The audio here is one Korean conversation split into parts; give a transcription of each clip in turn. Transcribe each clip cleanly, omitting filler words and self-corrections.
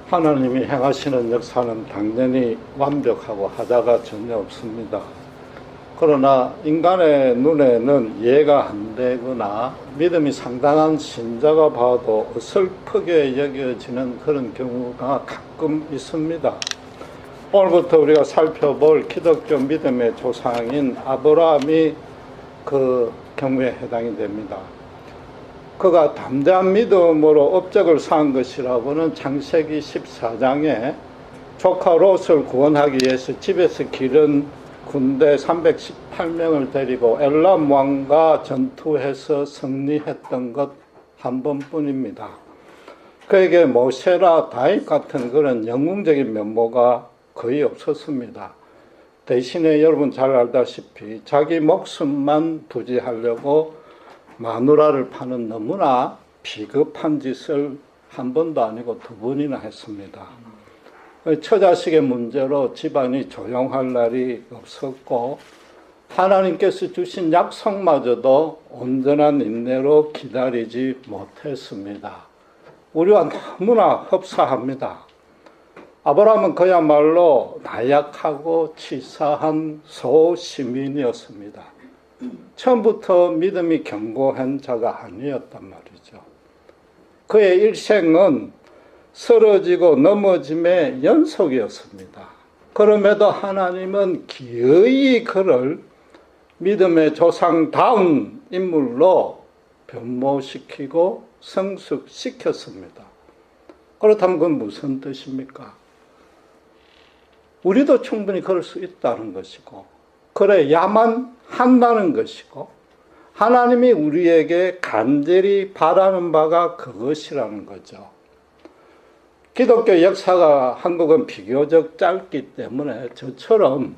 하나님이 행하시는 역사는 당연히 완벽하고 하자가 전혀 없습니다. 그러나 인간의 눈에는 이해가 안 되거나 믿음이 상당한 신자가 봐도 어설프게 여겨지는 그런 경우가 가끔 있습니다. 오늘부터 우리가 살펴볼 기독교 믿음의 조상인 아브라함이 그 경우에 해당이 됩니다. 그가 담대한 믿음으로 업적을 쌓은 것이라고는 창세기 14장에 조카 롯을 구원하기 위해서 집에서 기른 군대 318명을 데리고 엘람 왕과 전투해서 승리했던 것 한 번뿐입니다. 그에게 모세라 다윗 같은 그런 영웅적인 면모가 거의 없었습니다. 대신에 여러분 잘 알다시피 자기 목숨만 부지하려고 마누라를 파는 너무나 비겁한 짓을 한 번도 아니고 두 번이나 했습니다. 처자식의 문제로 집안이 조용할 날이 없었고 하나님께서 주신 약속마저도 온전한 인내로 기다리지 못했습니다. 우리와 너무나 흡사합니다. 아브라함은 그야말로 나약하고 치사한 소시민이었습니다. 처음부터 믿음이 견고한 자가 아니었단 말이죠. 그의 일생은 쓰러지고 넘어짐의 연속이었습니다. 그럼에도 하나님은 기어이 그를 믿음의 조상다운 인물로 변모시키고 성숙시켰습니다. 그렇다면 그건 무슨 뜻입니까? 우리도 충분히 그럴 수 있다는 것이고 그래야만 한다는 것이고 하나님이 우리에게 간절히 바라는 바가 그것이라는 거죠. 기독교 역사가 한국은 비교적 짧기 때문에 저처럼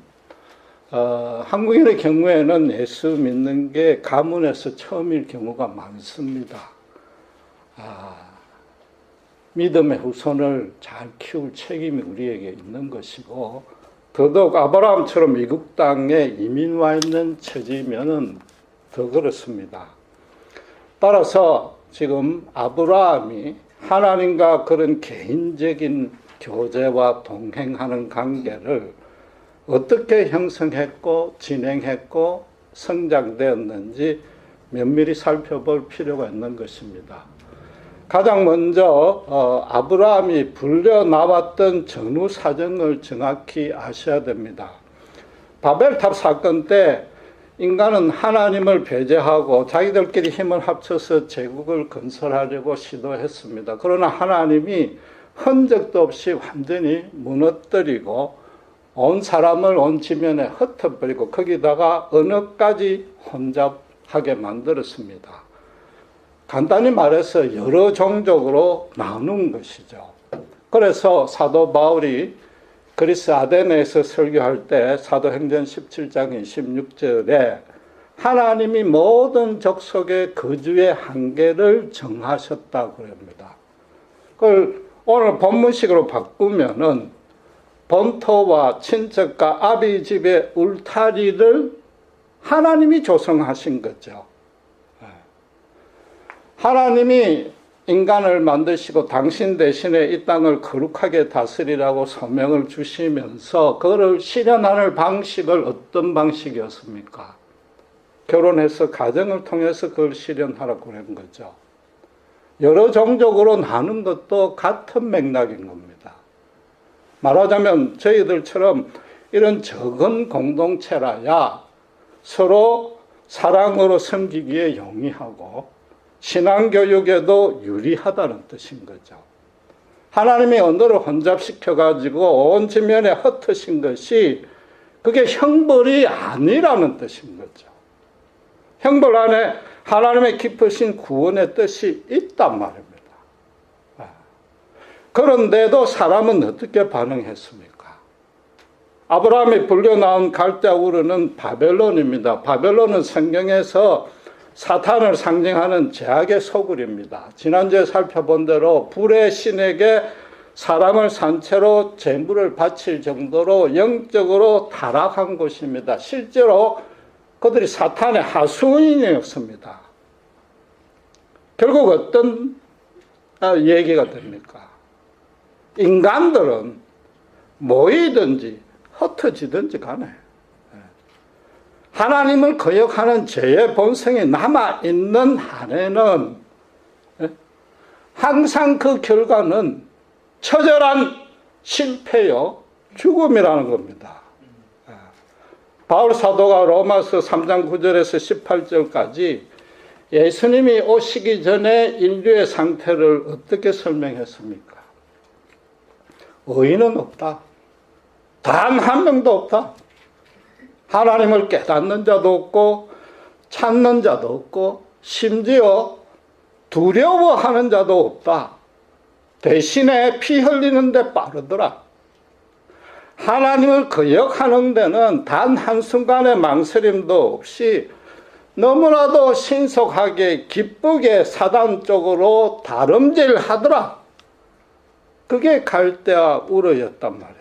한국인의 경우에는 예수 믿는 게 가문에서 처음일 경우가 많습니다. 믿음의 후손을 잘 키울 책임이 우리에게 있는 것이고 더더욱 아브라함처럼 미국 땅에 이민 와 있는 처지면은 더 그렇습니다. 따라서 지금 아브라함이 하나님과 그런 개인적인 교제와 동행하는 관계를 어떻게 형성했고 진행했고 성장되었는지 면밀히 살펴볼 필요가 있는 것입니다. 가장 먼저 아브라함이 불려 나왔던 전후 사정을 정확히 아셔야 됩니다. 바벨탑 사건 때 인간은 하나님을 배제하고 자기들끼리 힘을 합쳐서 제국을 건설하려고 시도했습니다. 그러나 하나님이 흔적도 없이 완전히 무너뜨리고 온 사람을 온 지면에 흩어버리고 거기다가 언어까지 혼잡하게 만들었습니다. 간단히 말해서 여러 종족으로 나눈 것이죠. 그래서 사도 바울이 그리스 아데네에서 설교할 때 사도행전 17장 26절에 하나님이 모든 족속의 거주의 한계를 정하셨다고 합니다. 그걸 오늘 본문식으로 바꾸면은 본토와 친척과 아비 집의 울타리를 하나님이 조성하신 거죠. 하나님이 인간을 만드시고 당신 대신에 이 땅을 거룩하게 다스리라고 소명을 주시면서 그거를 실현하는 방식을 어떤 방식이었습니까? 결혼해서 가정을 통해서 그걸 실현하라고 그런 거죠. 여러 종족으로 나눈 것도 같은 맥락인 겁니다. 말하자면 저희들처럼 이런 적은 공동체라야 서로 사랑으로 섬기기에 용이하고 신앙교육에도 유리하다는 뜻인 거죠. 하나님이 언어를 혼잡시켜가지고 온 지면에 흩으신 것이 그게 형벌이 아니라는 뜻인 거죠. 형벌 안에 하나님의 깊으신 구원의 뜻이 있단 말입니다. 그런데도 사람은 어떻게 반응했습니까? 아브라함이 불려나온 갈대아 우르는 바벨론입니다. 바벨론은 성경에서 사탄을 상징하는 죄악의 소굴입니다. 지난주에 살펴본 대로 불의 신에게 사람을 산채로 제물을 바칠 정도로 영적으로 타락한 곳입니다. 실제로 그들이 사탄의 하수인이었습니다. 결국 어떤 얘기가 됩니까? 인간들은 뭐이든지 흩어지든지 간에 하나님을 거역하는 죄의 본성이 남아있는 한에는 항상 그 결과는 처절한 실패요, 죽음이라는 겁니다. 바울 사도가 로마서 3장 9절에서 18절까지 예수님이 오시기 전에 인류의 상태를 어떻게 설명했습니까? 의인은 없다. 단 한 명도 없다. 하나님을 깨닫는 자도 없고 찾는 자도 없고 심지어 두려워하는 자도 없다. 대신에 피 흘리는 데 빠르더라. 하나님을 거역하는 데는 단 한순간의 망설임도 없이 너무나도 신속하게 기쁘게 사단 쪽으로 다름질하더라. 그게 갈대아 우르였단 말이에요.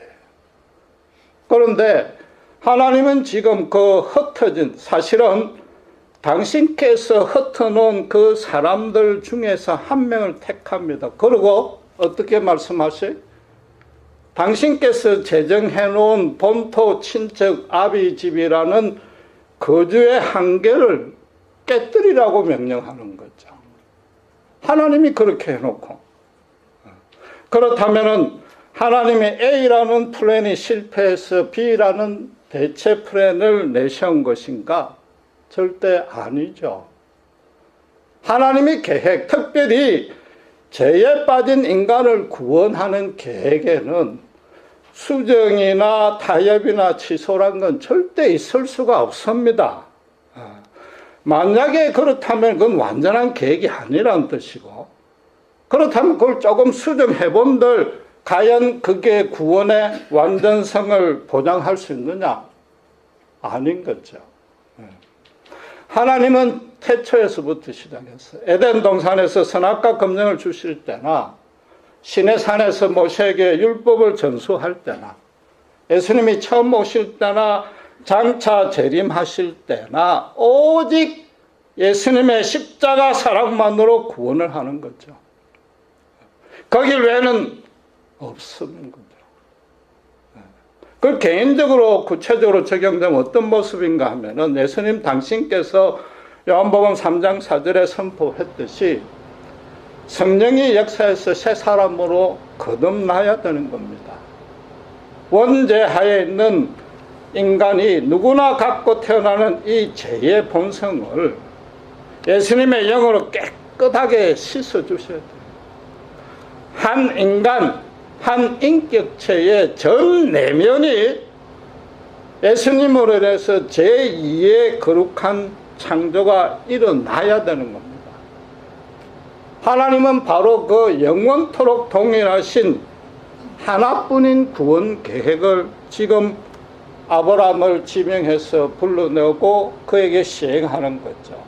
그런데 하나님은 지금 그 흩어진, 사실은 당신께서 흩어놓은 그 사람들 중에서 한 명을 택합니다. 그리고 어떻게 말씀하셔요? 당신께서 제정해놓은 본토 친척 아비 집이라는 거주의 한계를 깨뜨리라고 명령하는 거죠. 하나님이 그렇게 해놓고. 그렇다면 하나님의 A라는 플랜이 실패해서 B라는 대체 플랜을 내세운 것인가? 절대 아니죠. 하나님의 계획, 특별히 죄에 빠진 인간을 구원하는 계획에는 수정이나 타협이나 취소란 건 절대 있을 수가 없습니다. 만약에 그렇다면 그건 완전한 계획이 아니라는 뜻이고, 그렇다면 그걸 조금 수정해 본들 과연 그게 구원의 완전성을 보장할 수 있느냐? 아닌 거죠. 하나님은 태초에서부터 시작했어요. 에덴 동산에서 선악과 검정을 주실 때나 시내산에서 모세에게 율법을 전수할 때나 예수님이 처음 오실 때나 장차 재림하실 때나 오직 예수님의 십자가 사랑만으로 구원을 하는 거죠. 거길 외에는 없는 거죠. 그 개인적으로 구체적으로 적용되면 어떤 모습인가 하면은 예수님 당신께서 요한복음 3장 4절에 선포했듯이 성령이 역사에서 새 사람으로 거듭나야 되는 겁니다. 원죄하에 있는 인간이 누구나 갖고 태어나는 이 죄의 본성을 예수님의 영으로 깨끗하게 씻어주셔야 돼요. 한 인간, 한 인격체의 전 내면이 예수님으로 인해서 제2의 거룩한 창조가 일어나야 되는 겁니다. 하나님은 바로 그 영원토록 동일하신 하나뿐인 구원 계획을 지금 아브라함을 지명해서 불러내고 그에게 시행하는 거죠.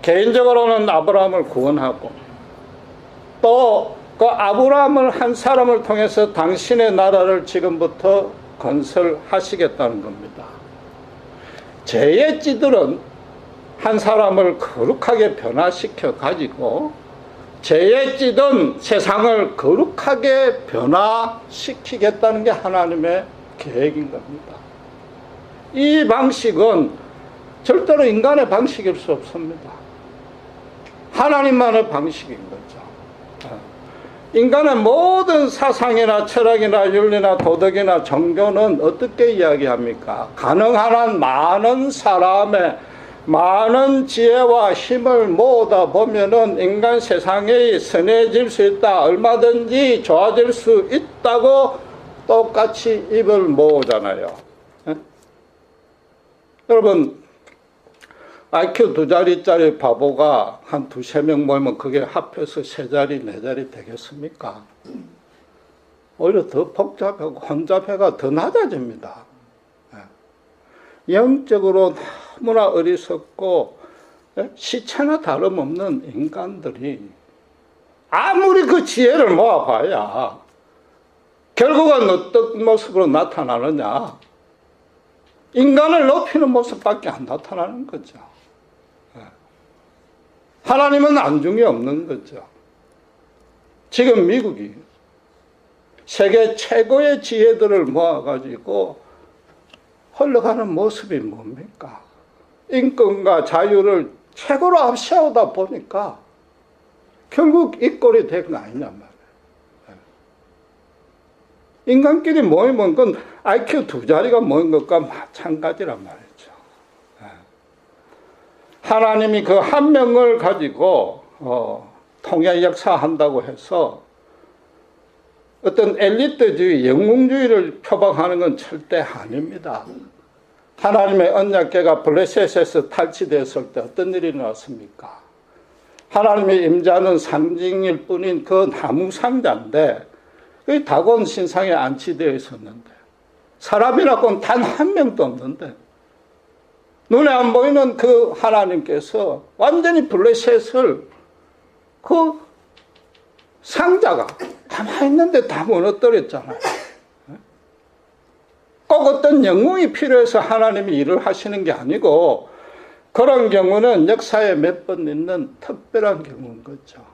개인적으로는 아브라함을 구원하고 또 그 아브라함을 한 사람을 통해서 당신의 나라를 지금부터 건설하시겠다는 겁니다. 죄의 찌들은 한 사람을 거룩하게 변화시켜 가지고 죄의 찌든 세상을 거룩하게 변화시키겠다는 게 하나님의 계획인 겁니다. 이 방식은 절대로 인간의 방식일 수 없습니다. 하나님만의 방식인 거죠. 인간의 모든 사상이나 철학이나 윤리나 도덕이나 종교는 어떻게 이야기합니까? 가능한 한 많은 사람의 많은 지혜와 힘을 모으다 보면은 인간 세상이 선해질 수 있다. 얼마든지 좋아질 수 있다고 똑같이 입을 모으잖아요. 여러분, IQ 2자리짜리 바보가 한 2~3명 모이면 그게 합해서 3자리, 4자리 되겠습니까? 오히려 더 복잡하고 혼잡해가 더 낮아집니다. 영적으로 너무나 어리석고 시체나 다름없는 인간들이 아무리 그 지혜를 모아봐야 결국은 어떤 모습으로 나타나느냐? 인간을 높이는 모습밖에 안 나타나는 거죠. 하나님은 안중에 없는 거죠. 지금 미국이 세계 최고의 지혜들을 모아가지고 흘러가는 모습이 뭡니까? 인권과 자유를 최고로 앞세우다 보니까 결국 이 꼴이 된 거 아니냐 말이에요. 인간끼리 모이면 그건 IQ 2자리가 모인 것과 마찬가지란 말이죠. 하나님이 그 한 명을 가지고 통일 역사한다고 해서 어떤 엘리트주의, 영웅주의를 표방하는 건 절대 아닙니다. 하나님의 언약궤가 블레셋에서 탈취되었을 때 어떤 일이 나왔습니까? 하나님의 임자는 상징일 뿐인 그 나무 상자인데 그 다곤 신상에 안치되어 있었는데 사람이라고는 단 한 명도 없는데 눈에 안 보이는 그 하나님께서 완전히 블레셋을 그 상자가 가만있는데 다 무너뜨렸잖아요. 꼭 어떤 영웅이 필요해서 하나님이 일을 하시는 게 아니고 그런 경우는 역사에 몇 번 있는 특별한 경우인 거죠.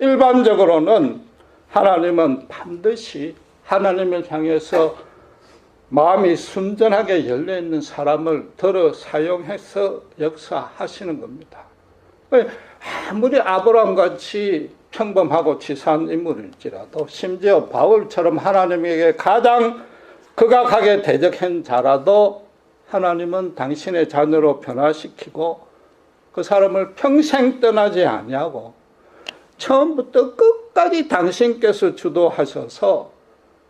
일반적으로는 하나님은 반드시 하나님을 향해서 마음이 순전하게 열려있는 사람을 들어 사용해서 역사하시는 겁니다. 아무리 아브라함같이 평범하고 치사한 인물일지라도 심지어 바울처럼 하나님에게 가장 극악하게 대적한 자라도 하나님은 당신의 자녀로 변화시키고 그 사람을 평생 떠나지 아니하고 처음부터 끝까지 당신께서 주도하셔서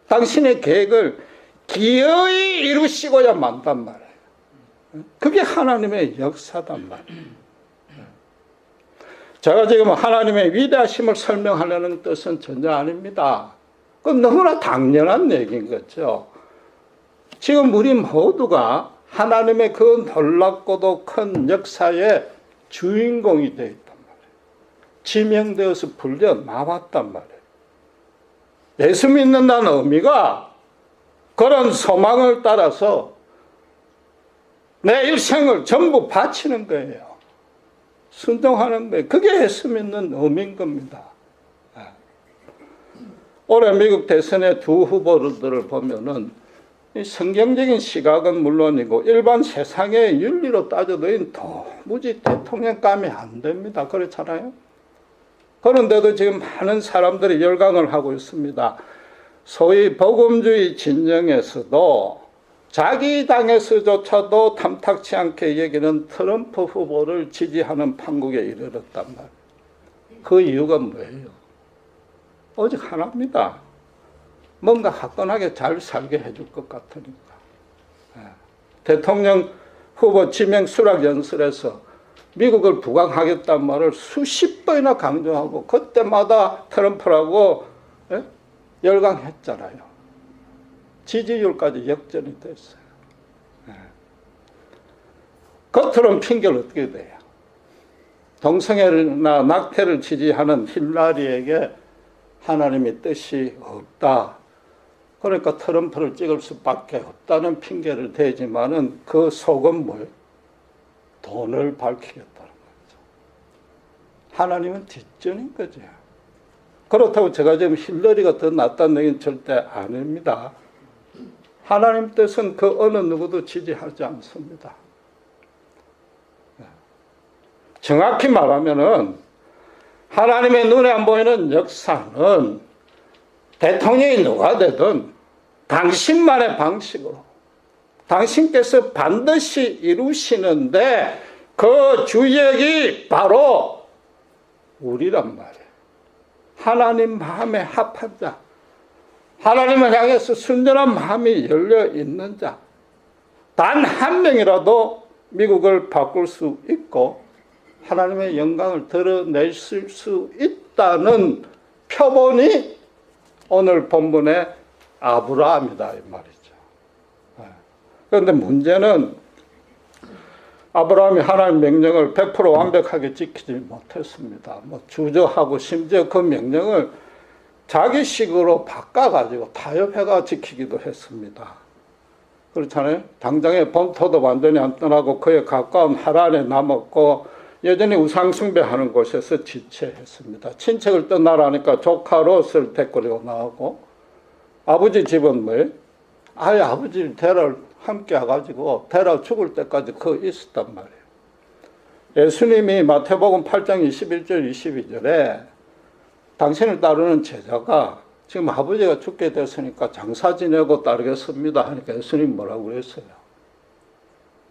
당신의 계획을 기어이 이루시고야 만단 말이에요. 그게 하나님의 역사단 말이에요. 제가 지금 하나님의 위대하심을 설명하려는 뜻은 전혀 아닙니다. 그건 너무나 당연한 얘기인 거죠. 지금 우리 모두가 하나님의 그 놀랍고도 큰 역사의 주인공이 되어 있단 말이에요. 지명되어서 불려 나왔단 말이에요. 예수 믿는다는 의미가 그런 소망을 따라서 내 일생을 전부 바치는 거예요. 순종하는 거예요. 그게 예수 믿는 의미인 겁니다. 올해 미국 대선의 두 후보들을 보면은 이 성경적인 시각은 물론이고 일반 세상의 윤리로 따져도 도무지 대통령감이 안 됩니다. 그렇잖아요. 그런데도 지금 많은 사람들이 열광을 하고 있습니다. 소위 복음주의 진영에서도 자기 당에서조차도 탐탁치 않게 여기는 트럼프 후보를 지지하는 판국에 이르렀단 말이에요. 그 이유가 뭐예요? 오직 하나입니다. 뭔가 화끈하게 잘 살게 해줄 것 같으니까. 대통령 후보 지명 수락 연설에서 미국을 부강하겠다는 말을 수십 번이나 강조하고 그때마다 트럼프라고 열광했잖아요. 지지율까지 역전이 됐어요. 겉으로는 핑계를 어떻게 돼요? 동성애나 낙태를 지지하는 힐라리에게 하나님의 뜻이 없다. 그러니까 트럼프를 찍을 수밖에 없다는 핑계를 대지만은 그 속은 뭐예요? 돈을 밝히겠다는 거죠. 하나님은 뒷전인 거죠. 그렇다고 제가 지금 힐러리가 더 낫다는 얘기는 절대 아닙니다. 하나님 뜻은 그 어느 누구도 지지하지 않습니다. 정확히 말하면은 하나님의 눈에 안 보이는 역사는 대통령이 누가 되든 당신만의 방식으로 당신께서 반드시 이루시는데 그 주역이 바로 우리란 말이에요. 하나님 마음에 합한 자, 하나님을 향해서 순전한 마음이 열려 있는 자, 단 한 명이라도 미국을 바꿀 수 있고 하나님의 영광을 드러낼 수 있다는 표본이 오늘 본문의 아브라함이다 이 말이죠. 그런데 문제는 아브라함이 하나님 명령을 100% 완벽하게 지키지 못했습니다. 주저하고 심지어 그 명령을 자기식으로 바꿔가지고 타협해가 지키기도 했습니다. 그렇잖아요. 당장에 본토도 완전히 안 떠나고 그에 가까운 하란에 남았고 여전히 우상숭배하는 곳에서 지체했습니다. 친척을 떠나라니까 조카 롯을 데리고 나오고 아버지 집은 뭐예요? 아예 아버지 데려 함께 해가지고 데려 죽을 때까지 그 있었단 말이에요. 예수님이 마태복음 8장 21절 22절에 당신을 따르는 제자가 지금 아버지가 죽게 됐으니까 장사 지내고 따르겠습니다 하니까 예수님 뭐라고 그랬어요?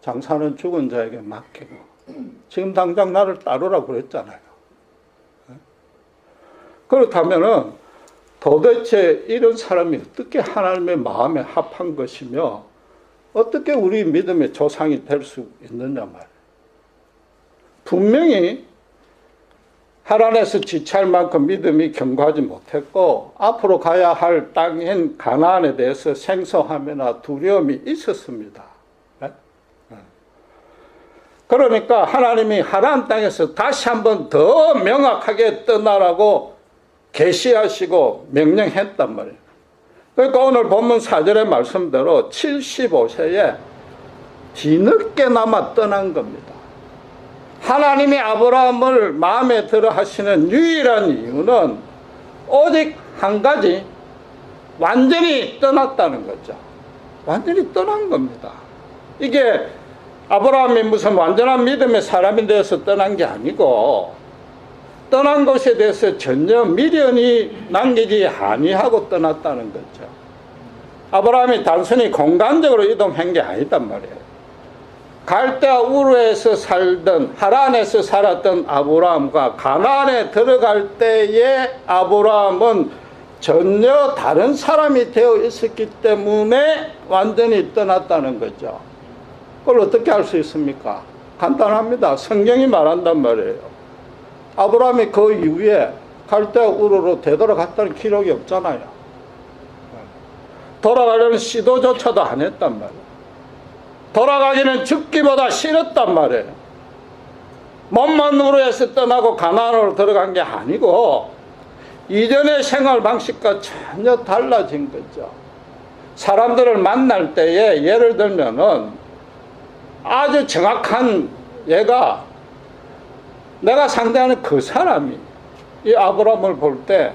장사는 죽은 자에게 맡기고 지금 당장 나를 따르라고 그랬잖아요. 그렇다면은 도대체 이런 사람이 어떻게 하나님의 마음에 합한 것이며 어떻게 우리 믿음의 조상이 될 수 있느냐 말이에요. 분명히 하란에서 지체할 만큼 믿음이 견고하지 못했고 앞으로 가야 할 땅인 가나안에 대해서 생소함이나 두려움이 있었습니다. 그러니까 하나님이 하란 땅에서 다시 한번 더 명확하게 떠나라고 계시하시고 명령했단 말이에요. 그러니까 오늘 본문 4절의 말씀대로 75세에 뒤늦게나마 떠난 겁니다. 하나님이 아브라함을 마음에 들어 하시는 유일한 이유는 오직 한 가지, 완전히 떠났다는 거죠. 완전히 떠난 겁니다. 이게 아브라함이 무슨 완전한 믿음의 사람이 되어서 떠난 게 아니고 떠난 것에 대해서 전혀 미련이 남기지 아니하고 떠났다는 거죠. 아브라함이 단순히 공간적으로 이동한 게 아니단 말이에요. 갈대아 우르에서 살던 하란에서 살았던 아브라함과 가나안에 들어갈 때의 아브라함은 전혀 다른 사람이 되어 있었기 때문에 완전히 떠났다는 거죠. 그걸 어떻게 알 수 있습니까? 간단합니다. 성경이 말한단 말이에요. 아브라함이 그 이후에 갈대아 우르로 되돌아갔다는 기록이 없잖아요. 돌아가려는 시도조차도 안 했단 말이에요. 돌아가기는 죽기보다 싫었단 말이에요. 몸만 우르에서 떠나고 가나안으로 들어간 게 아니고 이전의 생활 방식과 전혀 달라진 거죠. 사람들을 만날 때에 예를 들면은 아주 정확한 예가 내가 상대하는 그 사람이 이 아브라함을 볼 때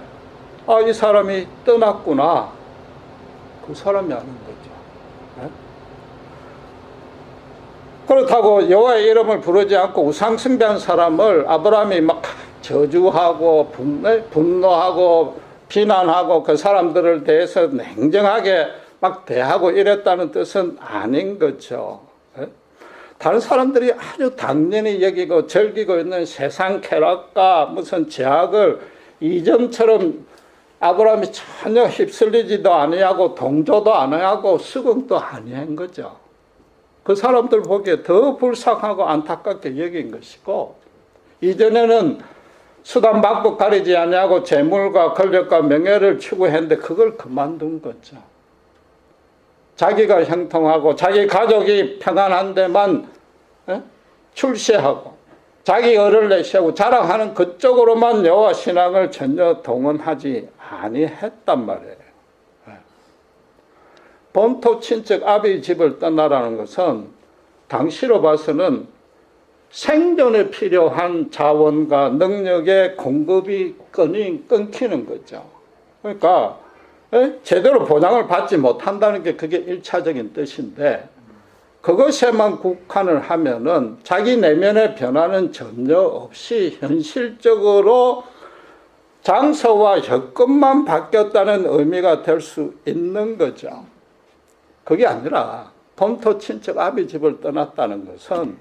아, 이 사람이 떠났구나. 그 사람이 아는 거죠. 네? 그렇다고 여호와의 이름을 부르지 않고 우상 숭배한 사람을 아브라함이 막 저주하고 분노하고 비난하고 그 사람들을 대해서 냉정하게 막 대하고 이랬다는 뜻은 아닌 거죠. 네? 다른 사람들이 아주 당연히 여기고 즐기고 있는 세상 쾌락과 무슨 제약을 이전처럼 아브라함이 전혀 휩쓸리지도 아니하고 동조도 아니하고 수긍도 아니한 거죠. 그 사람들 보기에 더 불쌍하고 안타깝게 여긴 것이고 이전에는 수단 방법 가리지 아니하고 재물과 권력과 명예를 추구했는데 그걸 그만둔 거죠. 자기가 형통하고 자기 가족이 평안한 데만 출세하고 자기 어를 내세우고 자랑하는 그쪽으로만 여호와 신앙을 전혀 동원하지 아니했단 말이에요. 본토 친척 아비 집을 떠나라는 것은 당시로 봐서는 생존에 필요한 자원과 능력의 공급이 끊기는 거죠. 그러니까 제대로 보장을 받지 못한다는 게 그게 1차적인 뜻인데 그것에만 국한을 하면은 자기 내면의 변화는 전혀 없이 현실적으로 장소와 여건만 바뀌었다는 의미가 될 수 있는 거죠. 그게 아니라 본토 친척 아비 집을 떠났다는 것은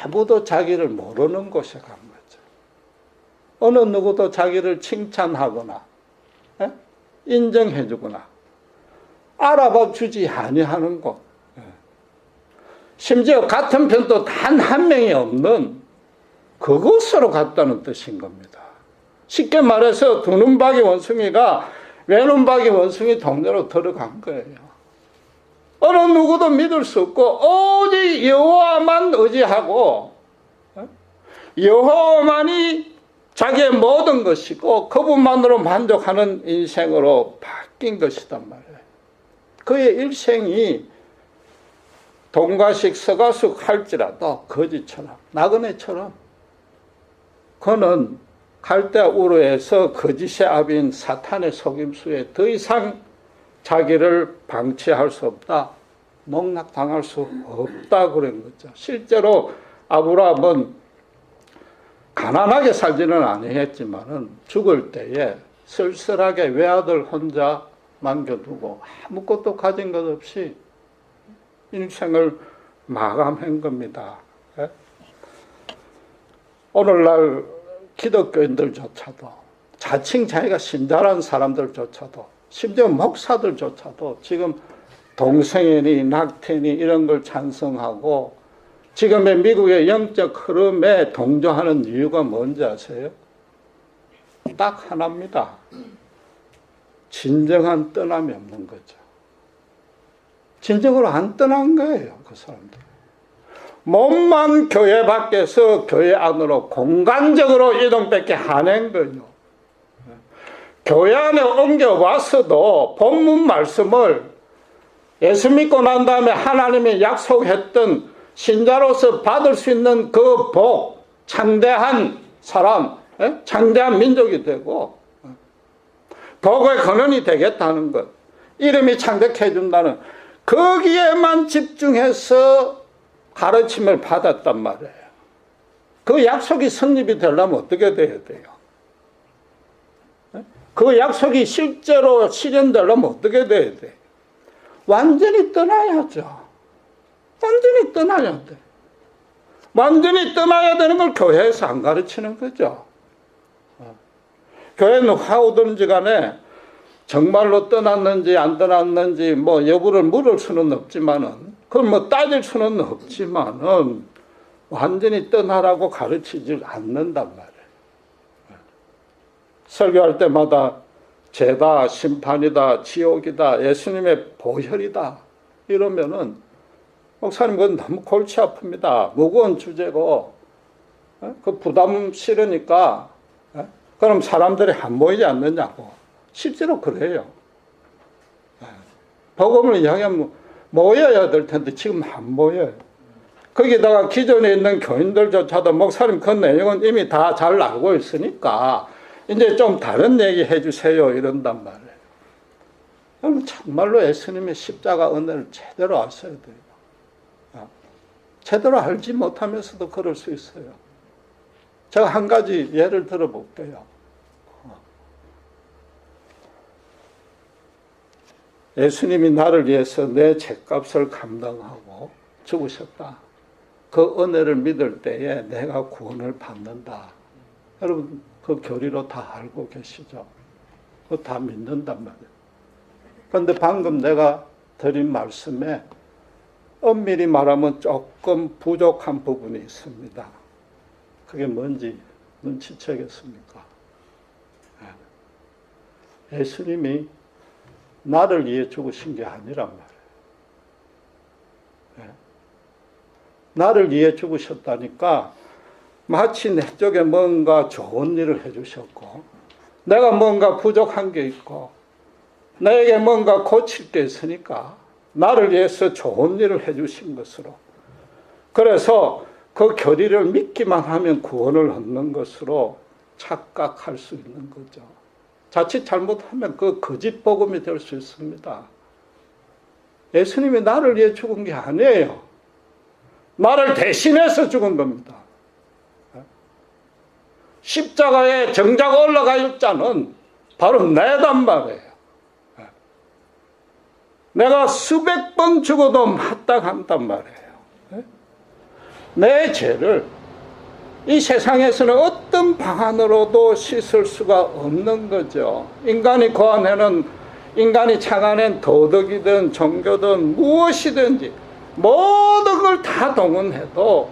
아무도 자기를 모르는 곳에 간 거죠. 어느 누구도 자기를 칭찬하거나 인정해주거나 알아봐 주지 아니하는 곳, 심지어 같은 편도 단 한 명이 없는 그곳으로 갔다는 뜻인 겁니다. 쉽게 말해서 두 눈박이 원숭이가 외눈박이 원숭이 동네로 들어간 거예요. 어느 누구도 믿을 수 없고 오직 여호와만 의지하고 여호와만이 자기의 모든 것이고 그분만으로 만족하는 인생으로 바뀐 것이단 말이에요. 그의 일생이 동가식 서가숙 할지라도 거지처럼 나그네처럼 그는 갈대 우르에서 거짓의 아비인 사탄의 속임수에 더 이상 자기를 방치할 수 없다, 농락당할 수 없다 그런 거죠. 실제로 아브라함은 가난하게 살지는 아니했지만은 죽을 때에 쓸쓸하게 외아들 혼자 남겨두고 아무것도 가진 것 없이 인생을 마감한 겁니다. 오늘날 기독교인들조차도, 자칭 자기가 신자라는 사람들조차도, 심지어 목사들조차도 지금 동성애니 낙태니 이런 걸 찬성하고 지금의 미국의 영적 흐름에 동조하는 이유가 뭔지 아세요? 딱 하나입니다. 진정한 떠남이 없는 거죠. 진정으로 안 떠난 거예요, 그 사람들. 몸만 교회 밖에서 교회 안으로 공간적으로 이동밖에 안 한 거예요. 교회 안에 옮겨와서도 본문 말씀을 예수 믿고 난 다음에 하나님이 약속했던 신자로서 받을 수 있는 그 복, 창대한 사람, 창대한 민족이 되고 복의 근원이 되겠다는 것, 이름이 창대해 준다는, 거기에만 집중해서 가르침을 받았단 말이에요. 그 약속이 성립이 되려면 어떻게 돼야 돼요? 그 약속이 실제로 실현되려면 어떻게 돼야 돼요? 완전히 떠나야죠. 완전히 떠나야 돼. 완전히 떠나야 되는 걸 교회에서 안 가르치는 거죠. 교회는 화오든지 간에 정말로 떠났는지 안 떠났는지 뭐 여부를 물을 수는 없지만은, 그걸 뭐 따질 수는 없지만은 완전히 떠나라고 가르치지 않는단 말이에요. 설교할 때마다 죄다, 심판이다, 지옥이다, 예수님의 보혈이다 이러면은 목사님 그건 너무 골치 아픕니다. 무거운 주제고 그 부담 싫으니까 그럼 사람들이 안 모이지 않느냐고. 실제로 그래요. 복음을 이야기하면 모여야 될 텐데 지금 안 모여요. 거기다가 기존에 있는 교인들조차도 목사님 그 내용은 이미 다 잘 알고 있으니까 이제 좀 다른 얘기 해주세요 이런단 말이에요. 그럼 정말로 예수님의 십자가 은혜를 제대로 아셔야 돼요. 제대로 알지 못하면서도 그럴 수 있어요. 제가 한 가지 예를 들어볼게요. 예수님이 나를 위해서 내 죄값을 감당하고 죽으셨다. 그 은혜를 믿을 때에 내가 구원을 받는다. 여러분 그 교리로 다 알고 계시죠? 그거 다 믿는단 말이에요. 그런데 방금 내가 드린 말씀에 엄밀히 말하면 조금 부족한 부분이 있습니다. 그게 뭔지 눈치채겠습니까? 예수님이 나를 위해 죽으신 게 아니란 말이에요. 나를 위해 죽으셨다니까 마치 내 쪽에 뭔가 좋은 일을 해주셨고 내가 뭔가 부족한 게 있고 나에게 뭔가 고칠 게 있으니까 나를 위해서 좋은 일을 해주신 것으로, 그래서 그 교리를 믿기만 하면 구원을 얻는 것으로 착각할 수 있는 거죠. 자칫 잘못하면 그 거짓 복음이 될 수 있습니다. 예수님이 나를 위해 죽은 게 아니에요. 나를 대신해서 죽은 겁니다. 십자가에 정작 올라갈 자는 바로 내단 말이에요. 내가 수백 번 죽어도 마땅한단 말이에요. 내 죄를 이 세상에서는 어떤 방안으로도 씻을 수가 없는 거죠. 인간이 고안해는, 인간이 창안한 도덕이든 종교든 무엇이든지 모든 걸 다 동원해도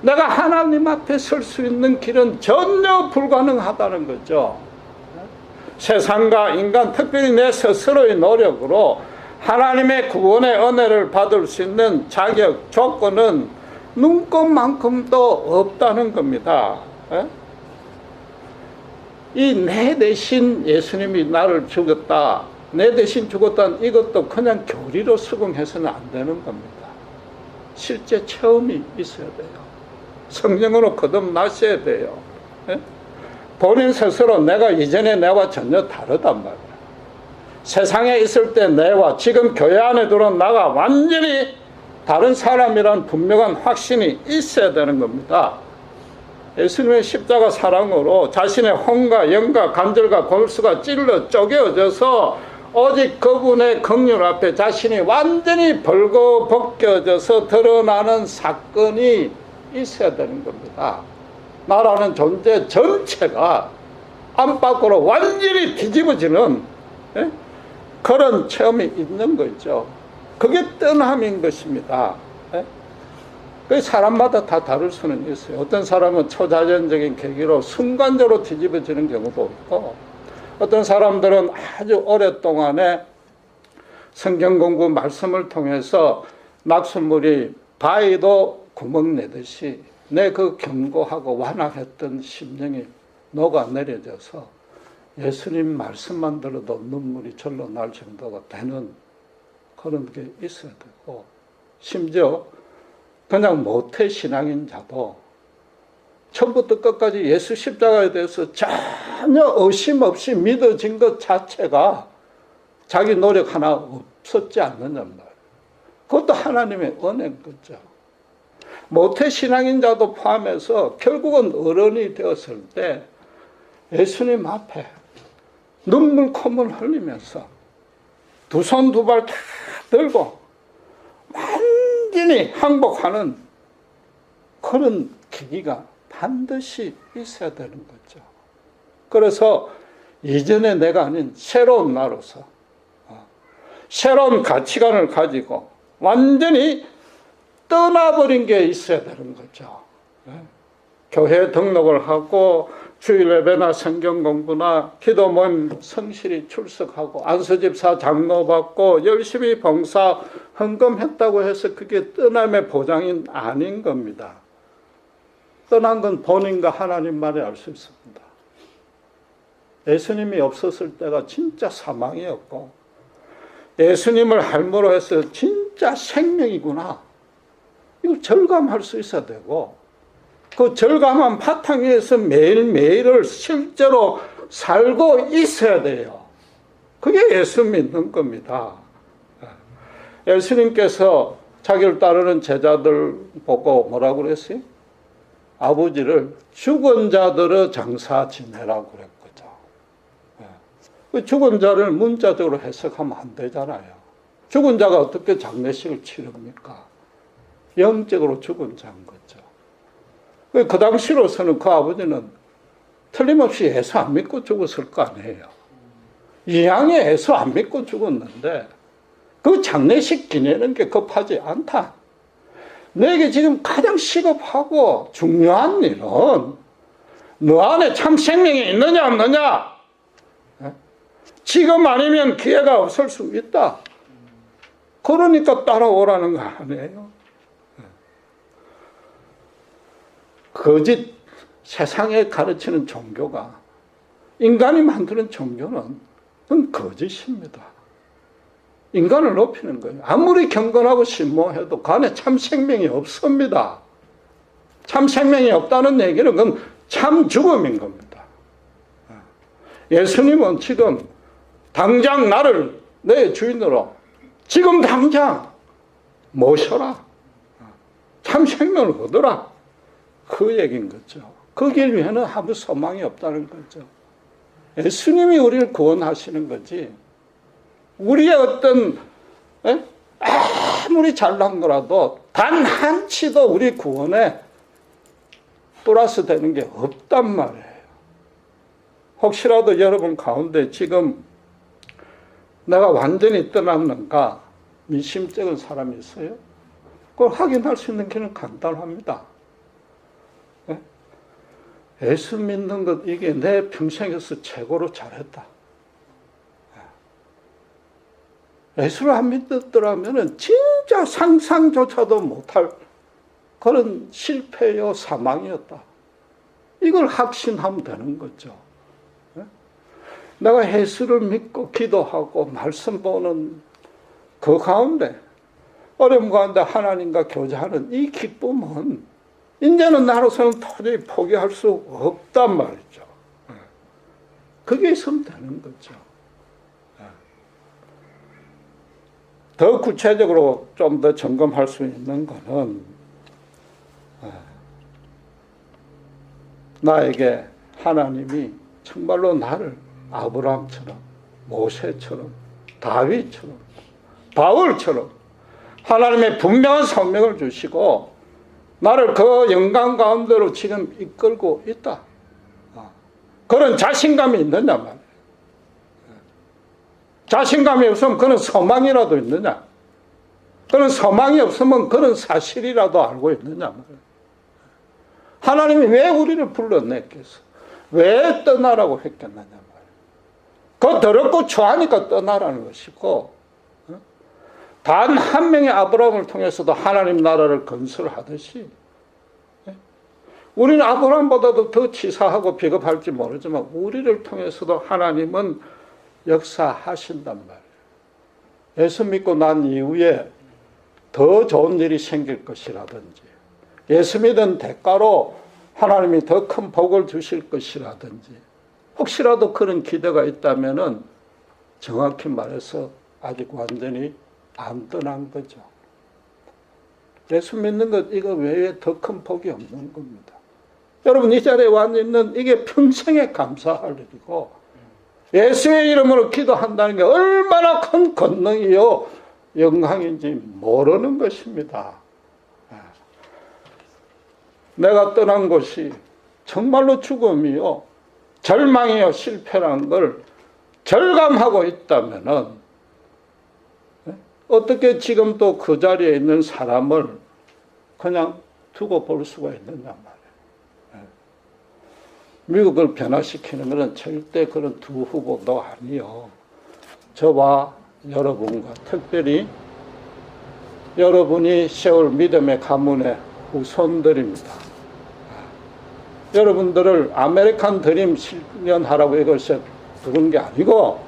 내가 하나님 앞에 설 수 있는 길은 전혀 불가능하다는 거죠. 세상과 인간, 특별히 내 스스로의 노력으로 하나님의 구원의 은혜를 받을 수 있는 자격, 조건은 눈꼽만큼도 없다는 겁니다. 이 내 대신 예수님이 나를 죽였다, 내 대신 죽었다는 이것도 그냥 교리로 수긍해서는 안 되는 겁니다. 실제 체험이 있어야 돼요. 성령으로 거듭나셔야 돼요. 본인 스스로 내가 이전의 내와 전혀 다르단 말이야. 세상에 있을 때 내와 지금 교회 안에 들어온 나가 완전히 다른 사람이란 분명한 확신이 있어야 되는 겁니다. 예수님의 십자가 사랑으로 자신의 혼과 영과 관절과 골수가 찔러 쪼개어져서 오직 그분의 긍휼 앞에 자신이 완전히 벌거벗겨져서 드러나는 사건이 있어야 되는 겁니다. 나라는 존재 전체가 안팎으로 완전히 뒤집어지는 그런 체험이 있는 거죠. 그게 떠남인 것입니다. 그 사람마다 다 다를 수는 있어요. 어떤 사람은 초자연적인 계기로 순간적으로 뒤집어지는 경우도 있고, 어떤 사람들은 아주 오랫동안에 성경 공부 말씀을 통해서 낙숫물이 바위도 구멍 내듯이 내 그 견고하고 완악했던 심령이 녹아내려져서 예수님 말씀만 들어도 눈물이 절로 날 정도가 되는 그런 게 있어야 되고, 심지어 그냥 모태신앙인 자도 처음부터 끝까지 예수 십자가에 대해서 전혀 의심 없이 믿어진 것 자체가 자기 노력 하나 없었지 않느냐 말이에요. 그것도 하나님의 은혜인 거죠. 모태신앙인 자도 포함해서 결국은 어른이 되었을 때 예수님 앞에 눈물 콧물 흘리면서 두 손 두 발 다 들고 완전히 항복하는 그런 계기가 반드시 있어야 되는 거죠. 그래서 이전의 내가 아닌 새로운 나로서 새로운 가치관을 가지고 완전히 떠나버린 게 있어야 되는 거죠. 교회 등록을 하고 주일 예배나 성경 공부나 기도 모임 성실히 출석하고 안수집사 장로 받고 열심히 봉사 헌금했다고 해서 그게 떠남의 보장이 아닌 겁니다. 떠난 건 본인과 하나님만이 알 수 있습니다. 예수님이 없었을 때가 진짜 사망이었고, 예수님을 할머로 해서 진짜 생명이구나, 이걸 절감할 수 있어야 되고, 그 절감한 바탕에서 매일매일을 실제로 살고 있어야 돼요. 그게 예수 믿는 겁니다. 예수님께서 자기를 따르는 제자들 보고 뭐라고 그랬어요? 아버지를 죽은 자들의 장사 지내라고 그랬거죠. 그 죽은 자를 문자적으로 해석하면 안 되잖아요. 죽은 자가 어떻게 장례식을 치릅니까? 영적으로 죽은 자인 거죠. 그 당시로서는 그 아버지는 틀림없이 예수 안 믿고 죽었을 거 아니에요. 이왕에 예수 안 믿고 죽었는데 그 장례식 지내는 게 급하지 않다. 내게 지금 가장 시급하고 중요한 일은 너 안에 참 생명이 있느냐 없느냐. 지금 아니면 기회가 없을 수 있다. 그러니까 따라오라는 거 아니에요. 거짓 세상에 가르치는 종교가, 인간이 만드는 종교는 그건 거짓입니다. 인간을 높이는 거예요. 아무리 경건하고 신모해도 그 안에 참 생명이 없습니다. 참 생명이 없다는 얘기는 그건 참 죽음인 겁니다. 예수님은 지금 당장 나를 내 주인으로 지금 당장 모셔라. 참 생명을 얻어라. 그 얘기인 거죠. 그 길 위에는 아무 소망이 없다는 거죠. 예수님이 우리를 구원하시는 거지, 우리의 어떤 아무리 잘난 거라도 단 한치도 우리 구원에 플러스 되는 게 없단 말이에요. 혹시라도 여러분 가운데 지금 내가 완전히 떠났는가 미심쩍은 사람이 있어요? 그걸 확인할 수 있는 길은 간단합니다. 예수 믿는 것, 이게 내 평생에서 최고로 잘했다. 예수를 안 믿었더라면 진짜 상상조차도 못할 그런 실패요, 사망이었다. 이걸 확신하면 되는 거죠. 내가 예수를 믿고 기도하고 말씀 보는 그 가운데, 어려움 가운데 하나님과 교제하는 이 기쁨은 이제는 나로서는 도저히 포기할 수 없단 말이죠. 그게 있으면 되는 거죠. 더 구체적으로 좀 더 점검할 수 있는 거는 나에게 하나님이 정말로 나를 아브라함처럼, 모세처럼, 다윗처럼, 바울처럼 하나님의 분명한 성명을 주시고 나를 그 영광 가운데로 지금 이끌고 있다. 그런 자신감이 있느냐 말이에요. 자신감이 없으면 그런 소망이라도 있느냐? 그런 소망이 없으면 그런 사실이라도 알고 있느냐 말이에요. 하나님이 왜 우리를 불러냈겠어? 왜 떠나라고 했겠느냐 말이에요. 그 더럽고 추하니까 떠나라는 것이고, 단 한 명의 아브라함을 통해서도 하나님 나라를 건설하듯이 우리는 아브라함보다도 더 치사하고 비겁할지 모르지만 우리를 통해서도 하나님은 역사하신단 말이에요. 예수 믿고 난 이후에 더 좋은 일이 생길 것이라든지, 예수 믿은 대가로 하나님이 더 큰 복을 주실 것이라든지, 혹시라도 그런 기대가 있다면은 정확히 말해서 아직 완전히 안 떠난 거죠. 예수 믿는 것 이거 외에 더 큰 복이 없는 겁니다. 여러분 이 자리에 와 있는 이게 평생에 감사할 일이고, 예수의 이름으로 기도한다는 게 얼마나 큰 권능이요 영광인지 모르는 것입니다. 내가 떠난 곳이 정말로 죽음이요 절망이요 실패란 걸 절감하고 있다면은 어떻게 지금 또 그 자리에 있는 사람을 그냥 두고 볼 수가 있느냐 말이에요. 미국을 변화시키는 것은 절대 그런 두 후보도 아니요. 저와 여러분과 특별히 여러분이 세월 믿음의 가문의 후손들입니다. 여러분들을 아메리칸 드림 실현하라고 이것을 부른 게 아니고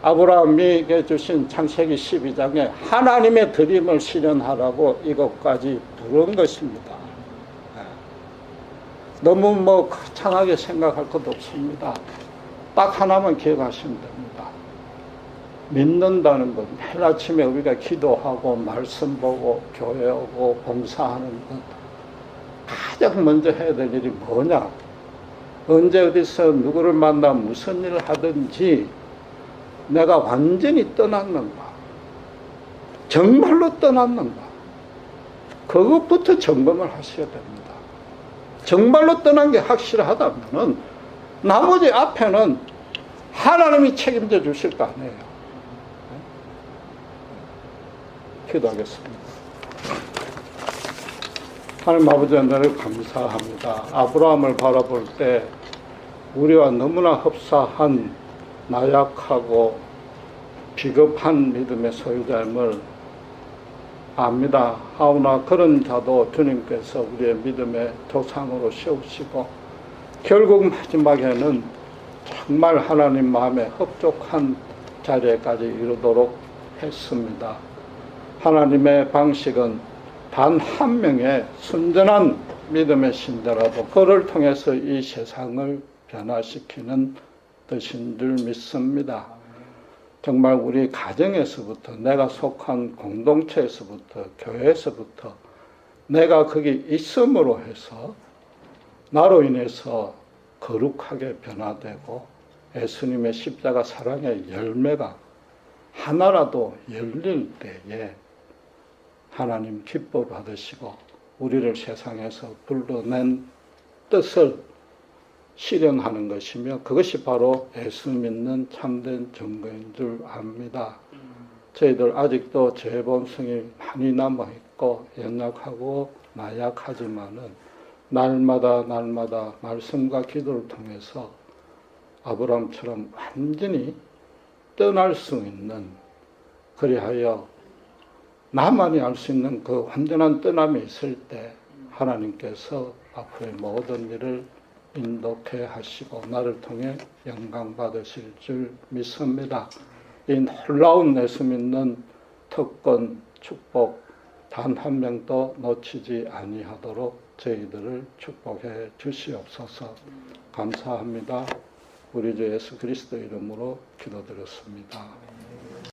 아브라함이 주신 창세기 12장에 하나님의 드림을 실현하라고 이것까지 부른 것입니다. 너무 거창하게 생각할 것도 없습니다. 딱 하나만 기억하시면 됩니다. 믿는다는 것, 매일 아침에 우리가 기도하고 말씀 보고 교회 오고 봉사하는 것, 가장 먼저 해야 될 일이 뭐냐? 언제 어디서 누구를 만나 무슨 일을 하든지 내가 완전히 떠났는가? 정말로 떠났는가? 그것부터 점검을 하셔야 됩니다. 정말로 떠난 게 확실하다면은 나머지 앞에는 하나님이 책임져 주실 거 아니에요. 기도하겠습니다. 하나님 아버지 하나님을 감사합니다. 아브라함을 바라볼 때 우리와 너무나 흡사한 나약하고 비겁한 믿음의 소유자임을 압니다. 하오나 그런 자도 주님께서 우리의 믿음의 조상으로 세우시고 결국 마지막에는 정말 하나님 마음에 흡족한 자리에까지 이르도록 했습니다. 하나님의 방식은 단 한 명의 순전한 믿음의 신자라도 그를 통해서 이 세상을 변화시키는 뜻인 줄 믿습니다. 정말 우리 가정에서부터, 내가 속한 공동체에서부터, 교회에서부터 내가 거기 있음으로 해서 나로 인해서 거룩하게 변화되고 예수님의 십자가 사랑의 열매가 하나라도 열릴 때에 하나님 기뻐 받으시고 우리를 세상에서 불러낸 뜻을 실현하는 것이며 그것이 바로 예수 믿는 참된 증거인 줄 압니다. 저희들 아직도 죄 본성이 많이 남아있고 연약하고 나약하지만은 날마다 말씀과 기도를 통해서 아브라함처럼 완전히 떠날 수 있는, 그리하여 나만이 알 수 있는 그 완전한 떠남이 있을 때 하나님께서 앞으로의 모든 일을 인도케 하시고 나를 통해 영광 받으실 줄 믿습니다. 이 놀라운 예수 믿는 특권, 축복 단 한 명도 놓치지 아니하도록 저희들을 축복해 주시옵소서. 감사합니다. 우리 주 예수 그리스도 이름으로 기도드렸습니다.